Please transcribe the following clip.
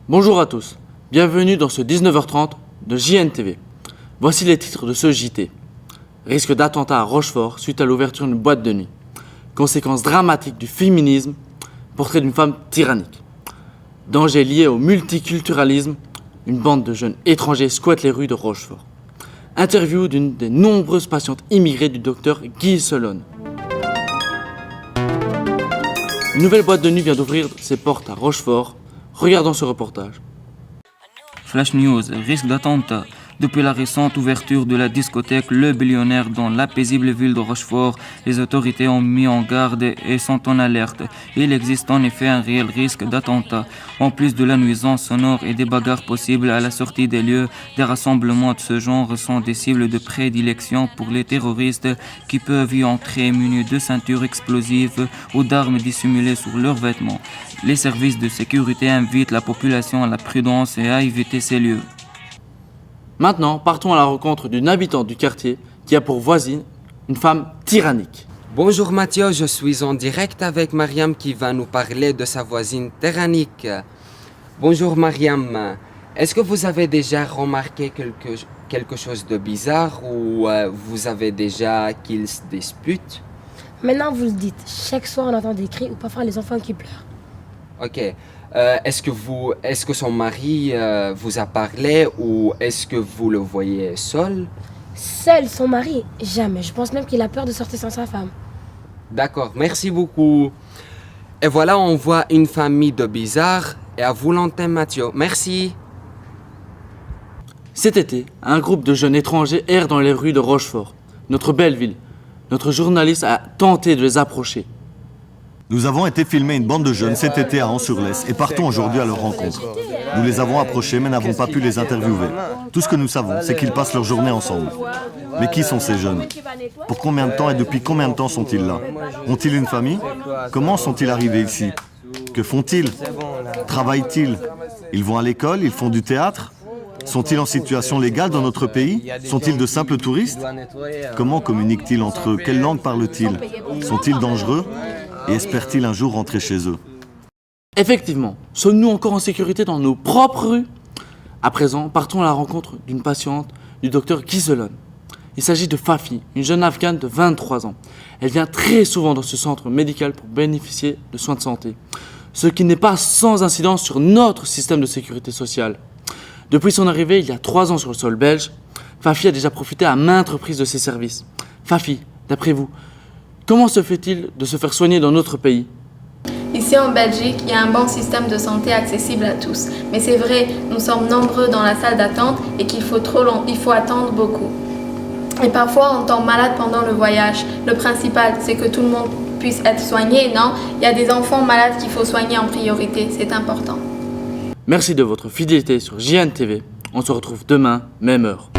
Bonjour à tous, bienvenue dans ce 19h30 de JNTV. Voici les titres de ce JT. Risque d'attentat à Rochefort suite à l'ouverture d'une boîte de nuit. Conséquences dramatiques du féminisme, portrait d'une femme tyrannique. Danger lié au multiculturalisme, une bande de jeunes étrangers squatte les rues de Rochefort. Interview d'une des nombreuses patientes immigrées du docteur Guy Solon. Une nouvelle boîte de nuit vient d'ouvrir ses portes à Rochefort. Regardons ce reportage. Flash News, risque d'attentat. Depuis la récente ouverture de la discothèque Le Billionnaire dans la paisible ville de Rochefort, les autorités ont mis en garde et sont en alerte. Il existe en effet un réel risque d'attentat. En plus de la nuisance sonore et des bagarres possibles à la sortie des lieux, des rassemblements de ce genre sont des cibles de prédilection pour les terroristes qui peuvent y entrer munis de ceintures explosives ou d'armes dissimulées sur leurs vêtements. Les services de sécurité invitent la population à la prudence et à éviter ces lieux. Maintenant, partons à la rencontre d'une habitante du quartier qui a pour voisine une femme tyrannique. Bonjour Mathieu, je suis en direct avec Mariam qui va nous parler de sa voisine tyrannique. Bonjour Mariam, est-ce que vous avez déjà remarqué quelque chose de bizarre ou vous avez déjà qu'ils se disputent? Maintenant, vous le dites. Chaque soir, on entend des cris ou parfois les enfants qui pleurent. Ok. Est-ce que son mari vous a parlé ou est-ce que vous le voyez seul? Seul, son mari, jamais. Je pense même qu'il a peur de sortir sans sa femme. D'accord, merci beaucoup. Et voilà, on voit une famille de bizarres et à vous l'antenne Mathieu. Merci. Cet été, un groupe de jeunes étrangers erre dans les rues de Rochefort, notre belle ville. Notre journaliste a tenté de les approcher. Nous avons été filmer une bande de jeunes cet été à Anse-sur-Lesse et partons aujourd'hui à leur rencontre. Nous les avons approchés mais n'avons pas pu les interviewer. Tout ce que nous savons, c'est qu'ils passent leur journée ensemble. Mais qui sont ces jeunes? Pour combien de temps et depuis combien de temps sont-ils là? Ont-ils une famille? Comment sont-ils arrivés ici? Que font-ils? Travaillent-ils? Ils vont à l'école? Ils font du théâtre? Sont-ils en situation légale dans notre pays? Sont-ils de simples touristes? Comment communiquent-ils entre eux? Quelle langue parlent-ils? Sont-ils dangereux? Et espèrent-ils un jour rentrer chez eux? Effectivement, sommes-nous encore en sécurité dans nos propres rues? À présent, partons à la rencontre d'une patiente du docteur Guy Solon. Il s'agit de Fafi, une jeune afghane de 23 ans. Elle vient très souvent dans ce centre médical pour bénéficier de soins de santé, ce qui n'est pas sans incidence sur notre système de sécurité sociale. Depuis son arrivée il y a 3 ans sur le sol belge, Fafi a déjà profité à maintes reprises de ses services. Fafi, d'après vous, comment se fait-il de se faire soigner dans notre pays? Ici en Belgique, il y a un bon système de santé accessible à tous. Mais c'est vrai, nous sommes nombreux dans la salle d'attente et qu'il faut attendre beaucoup. Et parfois, on tombe malade pendant le voyage. Le principal, c'est que tout le monde puisse être soigné, non? Il y a des enfants malades qu'il faut soigner en priorité, c'est important. Merci de votre fidélité sur JNTV. On se retrouve demain, même heure.